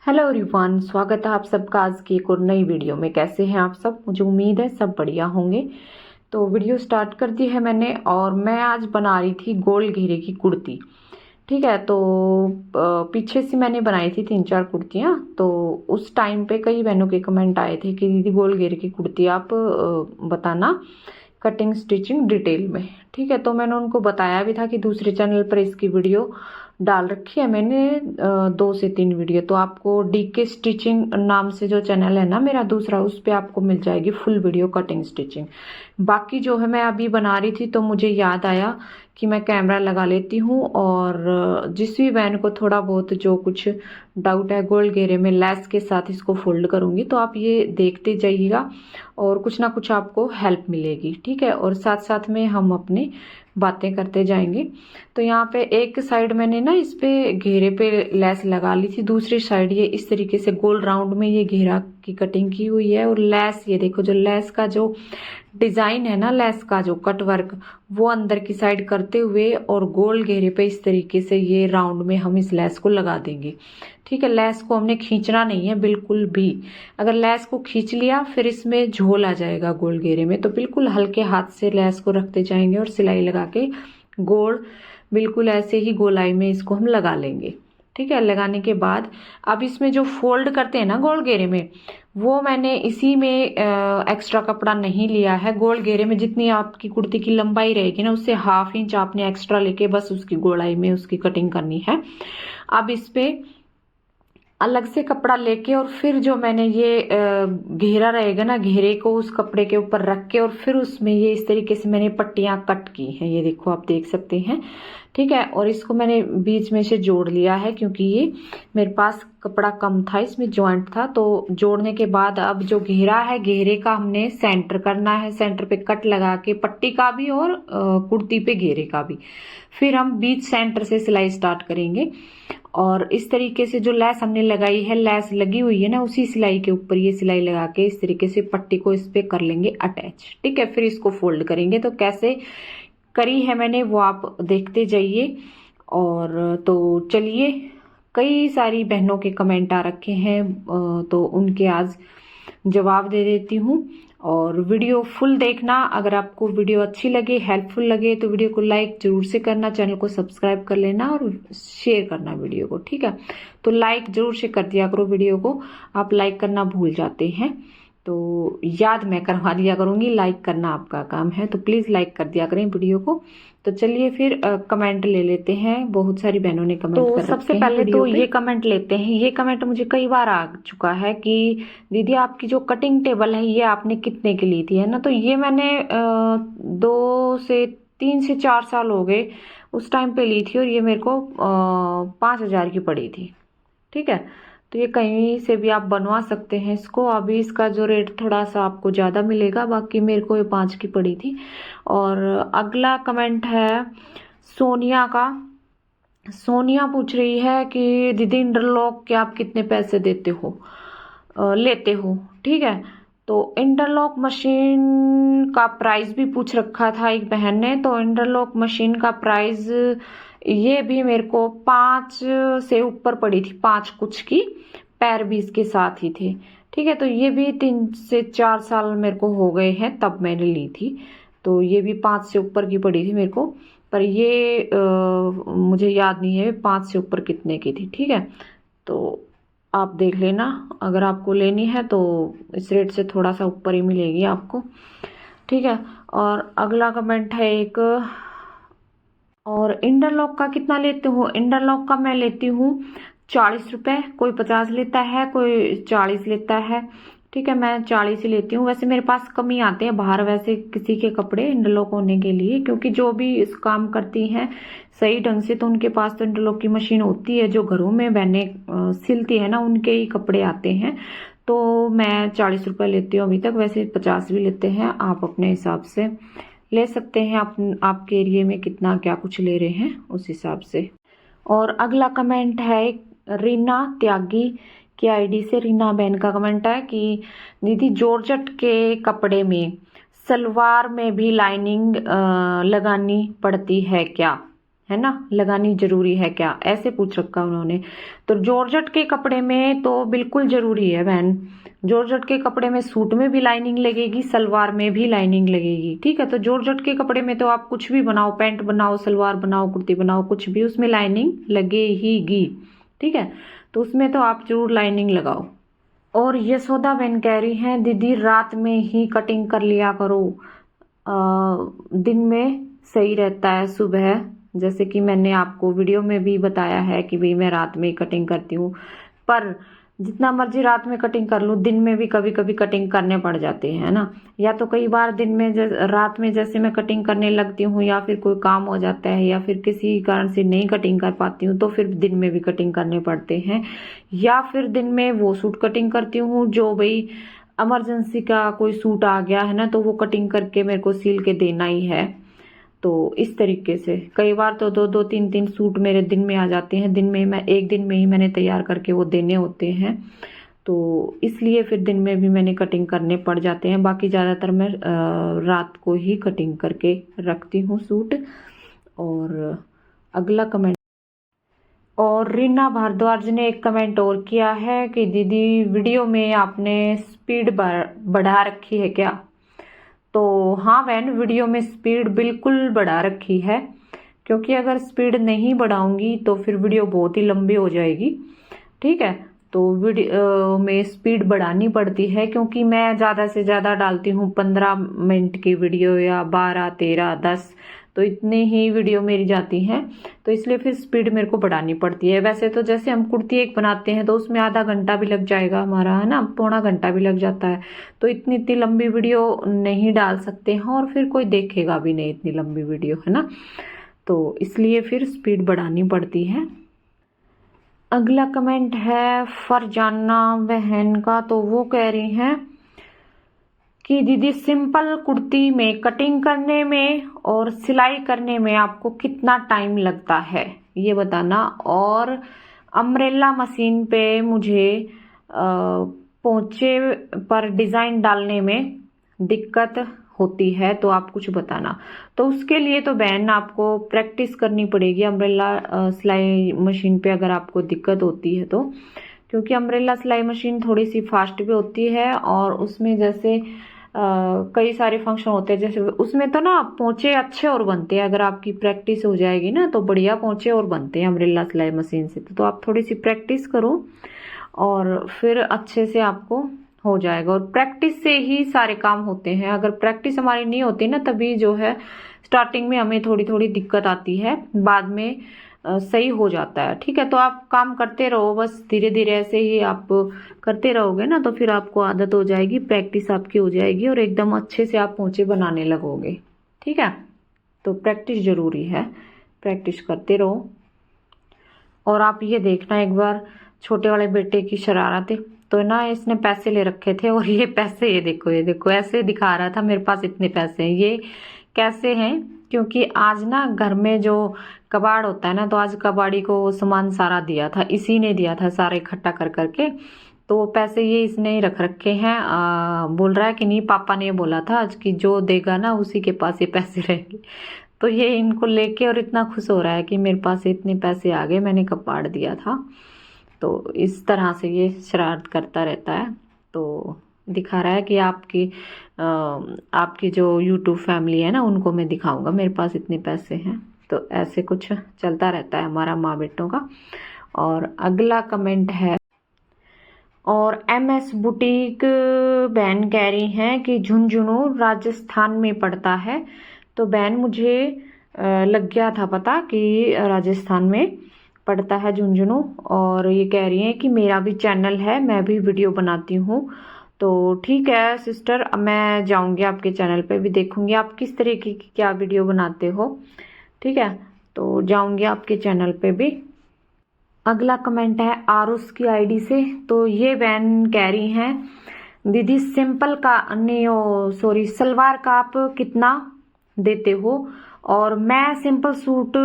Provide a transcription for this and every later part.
Hello everyone, स्वागत है आप सबका आज की एक और नई वीडियो में। कैसे हैं आप सब? मुझे उम्मीद है सब बढ़िया होंगे। तो वीडियो स्टार्ट कर दी है मैंने और मैं आज बना रही थी गोल घेरे की कुर्ती। ठीक है, तो पीछे से मैंने बनाई थी 3-4 कुर्तियाँ। तो उस टाइम पे कई बहनों के कमेंट आए थे कि दीदी गोल घेरे की कुर्ती आप बताना कटिंग स्टिचिंग डिटेल में। ठीक है, तो मैंने उनको बताया भी था कि दूसरे चैनल पर इसकी वीडियो डाल रखी है मैंने 2 से 3 वीडियो। तो आपको डीके स्टिचिंग नाम से जो चैनल है ना मेरा दूसरा, उस पर आपको मिल जाएगी फुल वीडियो कटिंग स्टिचिंग। बाकी जो है मैं अभी बना रही थी तो मुझे याद आया कि मैं कैमरा लगा लेती हूँ और जिस भी बहन को थोड़ा बहुत जो कुछ डाउट है गोल घेरे में लेस के साथ इसको फोल्ड करूँगी, तो आप ये देखते जाइएगा और कुछ ना कुछ आपको हेल्प मिलेगी। ठीक है, और साथ साथ में हम अपनी बातें करते जाएंगे। तो यहाँ पे एक साइड मैंने ना इस पे घेरे पे लेस लगा ली थी, दूसरी साइड ये इस तरीके से गोल राउंड में ये घेरा की कटिंग की हुई है। और लेस ये देखो, जो लेस का जो डिजाइन है ना, लेस का जो कट वर्क, वो अंदर की साइड करते हुए और गोल घेरे पे इस तरीके से ये राउंड में हम इस लेस को लगा देंगे। ठीक है, लेस को हमने खींचना नहीं है बिल्कुल भी। अगर लेस को खींच लिया फिर इसमें झोल आ जाएगा गोल घेरे में। तो बिल्कुल हल्के हाथ से लेस को रखते जाएंगे और सिलाई लगा के गोल बिल्कुल ऐसे ही गोलाई में इसको हम लगा लेंगे। ठीक है, लगाने के बाद अब इसमें जो फोल्ड करते हैं ना गोल घेरे में, वो मैंने इसी में एक्स्ट्रा कपड़ा नहीं लिया है। गोल घेरे में जितनी आपकी कुर्ती की लंबाई रहेगी ना, उससे 1/2 इंच आपने एक्स्ट्रा लेके बस उसकी गोलाई में उसकी कटिंग करनी है। अब इस पे अलग से कपड़ा लेके और फिर जो मैंने ये घेरा रहेगा ना, घेरे को उस कपड़े के ऊपर रख के और फिर उसमें ये इस तरीके से मैंने पट्टियां कट की हैं। ये देखो, आप देख सकते हैं। ठीक है, और इसको मैंने बीच में से जोड़ लिया है क्योंकि ये मेरे पास कपड़ा कम था, इसमें जॉइंट था। तो जोड़ने के बाद अब जो घेरा है, घेरे का हमने सेंटर करना है। सेंटर पे कट लगा के पट्टी का भी और कुर्ती पे घेरे का भी। फिर हम बीच सेंटर से सिलाई स्टार्ट करेंगे और इस तरीके से जो लेस हमने लगाई है, लेस लगी हुई है ना, उसी सिलाई के ऊपर ये सिलाई लगा के इस तरीके से पट्टी को इस पे कर लेंगे अटैच। ठीक है, फिर इसको फोल्ड करेंगे। तो कैसे करी है मैंने वो आप देखते जाइए। और तो चलिए, कई सारी बहनों के कमेंट आ रखे हैं तो उनके आज जवाब दे देती हूँ। और वीडियो फुल देखना। अगर आपको वीडियो अच्छी लगे, हेल्पफुल लगे, तो वीडियो को लाइक जरूर से करना, चैनल को सब्सक्राइब कर लेना और शेयर करना वीडियो को। ठीक है, तो लाइक जरूर से कर दिया करो वीडियो को, आप लाइक करना भूल जाते हैं। तो याद मैं करवा दिया करूंगी, लाइक करना आपका काम है, तो प्लीज लाइक कर दिया करें वीडियो को। तो चलिए फिर कमेंट ले लेते हैं। बहुत सारी बहनों ने कमेंट कर रखे हैं। सबसे पहले तो ये कमेंट लेते हैं। ये कमेंट मुझे कई बार आ चुका है कि दीदी आपकी जो कटिंग टेबल है ये आपने कितने की ली थी, है ना। तो ये मैंने 3 से 4 साल हो गए उस टाइम पे ली थी और ये मेरे को 5,000 की पड़ी थी। ठीक है, तो ये कहीं से भी आप बनवा सकते हैं इसको। अभी इसका जो रेट थोड़ा सा आपको ज़्यादा मिलेगा, बाकी मेरे को ये 5 की पड़ी थी। और अगला कमेंट है सोनिया का। सोनिया पूछ रही है कि दीदी इंटरलॉक के आप कितने पैसे देते हो लेते हो। ठीक है, तो इंटरलॉक मशीन का प्राइस भी पूछ रखा था एक बहन ने। तो इंटरलॉक मशीन का प्राइस ये भी मेरे को 5 से ऊपर पड़ी थी, 5 कुछ की, पैर भी इसके साथ ही थे। ठीक है, तो ये भी 3 से 4 साल मेरे को हो गए हैं तब मैंने ली थी। तो ये भी 5 से ऊपर की पड़ी थी मेरे को, पर ये मुझे याद नहीं है 5 से ऊपर कितने की थी। ठीक है, तो आप देख लेना, अगर आपको लेनी है तो इस रेट से थोड़ा सा ऊपर ही मिलेगी आपको। ठीक है, और अगला कमेंट है एक, और इंटरलॉक का कितना लेते हो? इंटरलॉक का मैं लेती हूँ 40 रुपए। कोई 50 लेता है, कोई 40 लेता है। ठीक है, मैं 40 ही लेती हूँ। वैसे मेरे पास कम ही आते हैं बाहर वैसे किसी के कपड़े इंटरलॉक होने के लिए, क्योंकि जो भी इस काम करती हैं सही ढंग से तो उनके पास तो इंटरलॉक की मशीन होती है। जो घरों में बहनें सिलती है ना, उनके ही कपड़े आते हैं। तो मैं 40 रुपए लेती हूँ अभी तक। वैसे 50 भी लेते हैं, आप अपने हिसाब से ले सकते हैं। आपके एरिया में कितना क्या कुछ ले रहे हैं उस हिसाब से। और अगला कमेंट है रीना त्यागी की आईडी से। रीना बहन का कमेंट है कि दीदी जॉर्जेट के कपड़े में सलवार में भी लाइनिंग लगानी पड़ती है क्या, है ना, लगानी जरूरी है क्या, ऐसे पूछ रखा उन्होंने। तो जॉर्जेट के कपड़े में तो बिल्कुल जरूरी है बहन। जॉर्जेट के कपड़े में सूट में भी लाइनिंग लगेगी, सलवार में भी लाइनिंग लगेगी, ठीक है। तो जॉर्जेट के कपड़े में तो आप कुछ भी बनाओ, पैंट बनाओ, सलवार बनाओ, कुर्ती बनाओ, कुछ भी, उसमें लाइनिंग लगेगी, ठीक है। तो उसमें तो आप जरूर लाइनिंग लगाओ। और यशोदा बहन कह रही हैं दीदी रात में ही कटिंग कर लिया करो, दिन में सही रहता है, सुबह जैसे कि मैंने आपको वीडियो में भी बताया है कि भाई मैं रात में ही कटिंग करती हूँ। पर जितना मर्जी रात में कटिंग कर लूँ, दिन में भी कभी कभी कटिंग करने पड़ जाते हैं ना। या तो कई बार दिन में रात में जैसे मैं कटिंग करने लगती हूँ, या फिर कोई काम हो जाता है, या फिर किसी कारण से नहीं कटिंग कर पाती हूँ, तो फिर दिन में भी कटिंग करने पड़ते हैं। या फिर दिन में वो सूट कटिंग करती हूँ जो भाई इमरजेंसी का कोई सूट आ गया है ना, तो वो कटिंग करके मेरे को सिल के देना ही है। तो इस तरीके से कई बार तो दो दो तीन तीन सूट मेरे दिन में आ जाते हैं, दिन में मैं एक दिन में ही मैंने तैयार करके वो देने होते हैं। तो इसलिए फिर दिन में भी मैंने कटिंग करने पड़ जाते हैं। बाकी ज़्यादातर मैं रात को ही कटिंग करके रखती हूँ सूट। और अगला कमेंट, और रीना भारद्वाज ने एक कमेंट और किया है कि दीदी वीडियो में आपने स्पीड बढ़ा रखी है क्या। तो हाँ बहन, वीडियो में स्पीड बिल्कुल बढ़ा रखी है, क्योंकि अगर स्पीड नहीं बढ़ाऊंगी तो फिर वीडियो बहुत ही लंबी हो जाएगी, ठीक है। तो वीडियो में स्पीड बढ़ानी पड़ती है, क्योंकि मैं ज़्यादा से ज़्यादा डालती हूँ 15 मिनट की वीडियो, या 12, 13, 10, तो इतनी ही वीडियो मेरी जाती हैं। तो इसलिए फिर स्पीड मेरे को बढ़ानी पड़ती है। वैसे तो जैसे हम कुर्ती एक बनाते हैं तो उसमें आधा घंटा भी लग जाएगा हमारा, है ना, पौना घंटा भी लग जाता है। तो इतनी इतनी लंबी वीडियो नहीं डाल सकते हैं, और फिर कोई देखेगा भी नहीं इतनी लंबी वीडियो, है ना। तो इसलिए फिर स्पीड बढ़ानी पड़ती है। अगला कमेंट है फरजाना बहन का। तो वो कह रही हैं कि दीदी सिंपल कुर्ती में कटिंग करने में और सिलाई करने में आपको कितना टाइम लगता है, ये बताना। और अम्ब्रेला मशीन पे मुझे पोंचे पर डिज़ाइन डालने में दिक्कत होती है, तो आप कुछ बताना। तो उसके लिए तो बहन आपको प्रैक्टिस करनी पड़ेगी अम्ब्रेला सिलाई मशीन पे, अगर आपको दिक्कत होती है तो। क्योंकि अम्ब्रेला सिलाई मशीन थोड़ी सी फास्ट भी होती है, और उसमें जैसे कई सारे फंक्शन होते हैं, जैसे उसमें तो ना पोंचे अच्छे और बनते हैं। अगर आपकी प्रैक्टिस हो जाएगी ना तो बढ़िया पोंचे और बनते हैं अम्ब्रेला सिलाई मशीन से। तो आप थोड़ी सी प्रैक्टिस करो और फिर अच्छे से आपको हो जाएगा। और प्रैक्टिस से ही सारे काम होते हैं। अगर प्रैक्टिस हमारी नहीं होती ना, तभी जो है स्टार्टिंग में हमें थोड़ी थोड़ी दिक्कत आती है, बाद में सही हो जाता है, ठीक है। तो आप काम करते रहो, बस धीरे धीरे ऐसे ही आप करते रहोगे ना, तो फिर आपको आदत हो जाएगी, प्रैक्टिस आपकी हो जाएगी, और एकदम अच्छे से आप पोंचे बनाने लगोगे, ठीक है। तो प्रैक्टिस जरूरी है, प्रैक्टिस करते रहो। और आप ये देखना, एक बार छोटे वाले बेटे की शरारत है, तो ना इसने पैसे ले रखे थे, और ये पैसे, ये देखो ऐसे दिखा रहा था मेरे पास इतने पैसे हैं। ये कैसे हैं, क्योंकि आज ना घर में जो कबाड़ होता है ना, तो आज कबाड़ी को वो सामान सारा दिया था, इसी ने दिया था सारा इकट्ठा कर करके। तो पैसे ये इसने ही रख रखे हैं। बोल रहा है कि नहीं, पापा ने बोला था आज कि जो देगा ना उसी के पास ये पैसे रहेंगे। तो ये इनको लेके और इतना खुश हो रहा है कि मेरे पास इतने पैसे आ गए, मैंने कबाड़ दिया था। तो इस तरह से ये शरारत करता रहता है। तो दिखा रहा है कि आपकी जो यूट्यूब फैमिली है ना, उनको मैं दिखाऊंगा मेरे पास इतने पैसे हैं। तो ऐसे कुछ चलता रहता है हमारा माँ बेटों का। और अगला कमेंट है, और MS बुटीक बहन कह रही हैं कि झुंझुनू राजस्थान में पड़ता है। तो बहन मुझे लग गया था पता कि राजस्थान में पड़ता है झुंझुनू। और ये कह रही हैं कि मेरा भी चैनल है, मैं भी वीडियो बनाती हूँ। तो ठीक है सिस्टर, मैं जाऊंगी आपके चैनल पे भी, देखूंगी आप किस तरीके की क्या वीडियो बनाते हो, ठीक है। तो जाऊंगी आपके चैनल पे भी। अगला कमेंट है आरुष की आईडी से। तो ये बहन कह रही हैं दीदी सिंपल का नहीं, सलवार का आप कितना देते हो। और मैं सिंपल सूट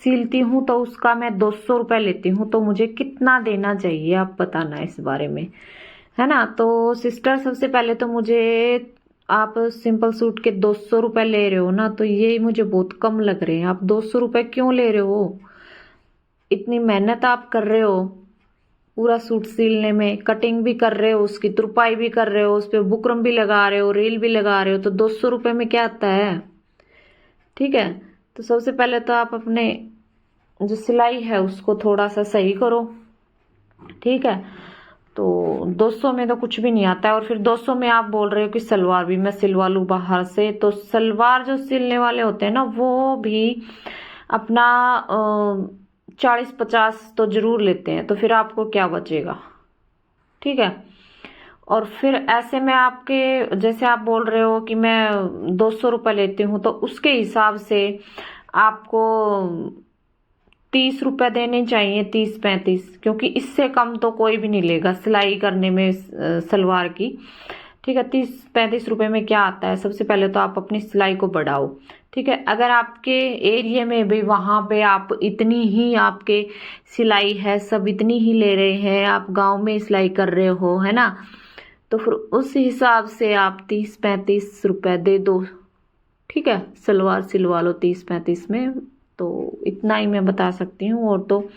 सिलती हूँ तो उसका मैं 200 रुपये लेती हूँ, तो मुझे कितना देना चाहिए आप बताना इस बारे में, है ना। तो सिस्टर सबसे पहले तो मुझे आप सिंपल सूट के 200 रुपए ले रहे हो ना, तो ये मुझे बहुत कम लग रहे हैं। आप 200 रुपए क्यों ले रहे हो? इतनी मेहनत आप कर रहे हो पूरा सूट सिलने में, कटिंग भी कर रहे हो, उसकी तुरपाई भी कर रहे हो, उस पर बुकरम भी लगा रहे हो, रील भी लगा रहे हो, तो 200 रुपए में क्या आता है? ठीक है, तो सबसे पहले तो आप अपने जो सिलाई है उसको थोड़ा सा सही करो। ठीक है, तो 200 में तो कुछ भी नहीं आता है। और फिर 200 में आप बोल रहे हो कि सलवार भी मैं सिलवा लूँ बाहर से, तो सलवार जो सिलने वाले होते हैं ना, वो भी अपना 40-50 तो जरूर लेते हैं, तो फिर आपको क्या बचेगा? ठीक है, और फिर ऐसे में आपके, जैसे आप बोल रहे हो कि मैं 200 रुपये लेती हूँ, तो उसके हिसाब से आपको 30 रुपये देने चाहिए, 30-35, क्योंकि इससे कम तो कोई भी नहीं लेगा सिलाई करने में सलवार की। ठीक है, 30-35 रुपये में क्या आता है? सबसे पहले तो आप अपनी सिलाई को बढ़ाओ। ठीक है, अगर आपके एरिया में भी वहाँ पे आप इतनी ही आपके सिलाई है, सब इतनी ही ले रहे हैं, आप गांव में सिलाई कर रहे हो, है ना, तो फिर उस हिसाब से आप 30-35 रुपये दे दो। ठीक है, सलवार सिलवा लो 30-35 में। तो इतना ही मैं बता सकती हूँ, और तो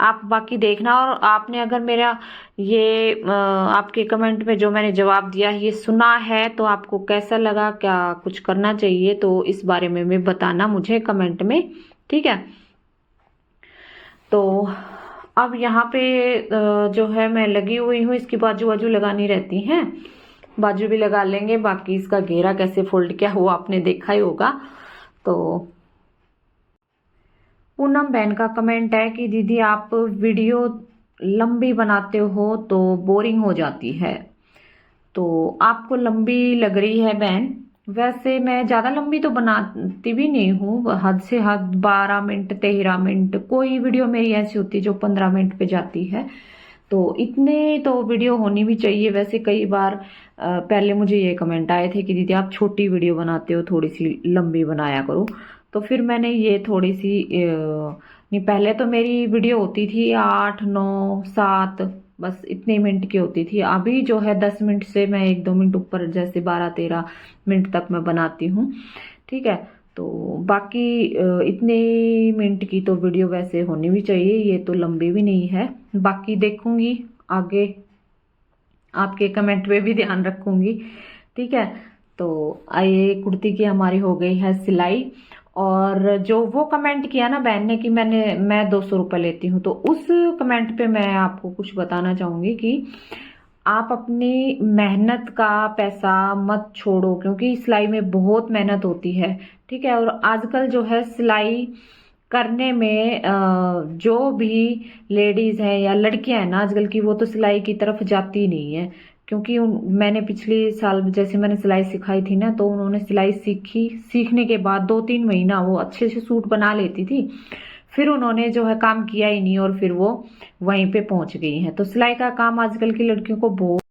आप बाकी देखना। और आपने अगर मेरा ये आपके कमेंट में जो मैंने जवाब दिया ये सुना है, तो आपको कैसा लगा, क्या कुछ करना चाहिए, तो इस बारे में भी बताना मुझे कमेंट में। ठीक है, तो अब यहाँ पे जो है मैं लगी हुई हूँ, इसकी बाजू बाजू लगानी रहती हैं, बाजू भी लगा लेंगे। बाकी इसका घेरा कैसे फोल्ड किया हुआ आपने देखा ही होगा। तो पूनम बहन का कमेंट है कि दीदी आप वीडियो लंबी बनाते हो तो बोरिंग हो जाती है। तो आपको लंबी लग रही है बहन, वैसे मैं ज़्यादा लंबी तो बनाती भी नहीं हूँ, हद से हद 12 मिनट 13 मिनट, कोई वीडियो मेरी ऐसी होती है जो 15 मिनट पे जाती है। तो इतने तो वीडियो होनी भी चाहिए। वैसे कई बार पहले मुझे ये कमेंट आए थे कि दीदी आप छोटी वीडियो बनाते हो, थोड़ी सी लंबी बनाया करो। तो फिर मैंने ये थोड़ी सी नहीं, पहले तो मेरी वीडियो होती थी 8, 9, 7, बस इतने मिनट की होती थी। अभी जो है 10 मिनट से मैं 1-2 मिनट ऊपर, जैसे 12-13 मिनट तक मैं बनाती हूँ। ठीक है, तो बाकी इतने मिनट की तो वीडियो वैसे होनी भी चाहिए, ये तो लंबी भी नहीं है। बाकी देखूंगी आगे, आपके कमेंट पे भी ध्यान रखूंगी। ठीक है, तो ये कुर्ती की हमारी हो गई है सिलाई। और जो वो कमेंट किया ना बहन ने कि मैं 200 रुपये लेती हूँ, तो उस कमेंट पे मैं आपको कुछ बताना चाहूंगी कि आप अपनी मेहनत का पैसा मत छोड़ो, क्योंकि सिलाई में बहुत मेहनत होती है। ठीक है, और आजकल जो है सिलाई करने में जो भी लेडीज हैं या लड़कियां हैं ना आजकल की, वो तो सिलाई की तरफ जाती नहीं है। क्योंकि मैंने पिछले साल जैसे मैंने सिलाई सिखाई थी ना, तो उन्होंने सिलाई सीखने के बाद 2-3 महीना वो अच्छे से सूट बना लेती थी, फिर उन्होंने जो है काम किया ही नहीं, और फिर वो वहीं पे पहुंच गई हैं। तो सिलाई का काम आजकल की लड़कियों को बहुत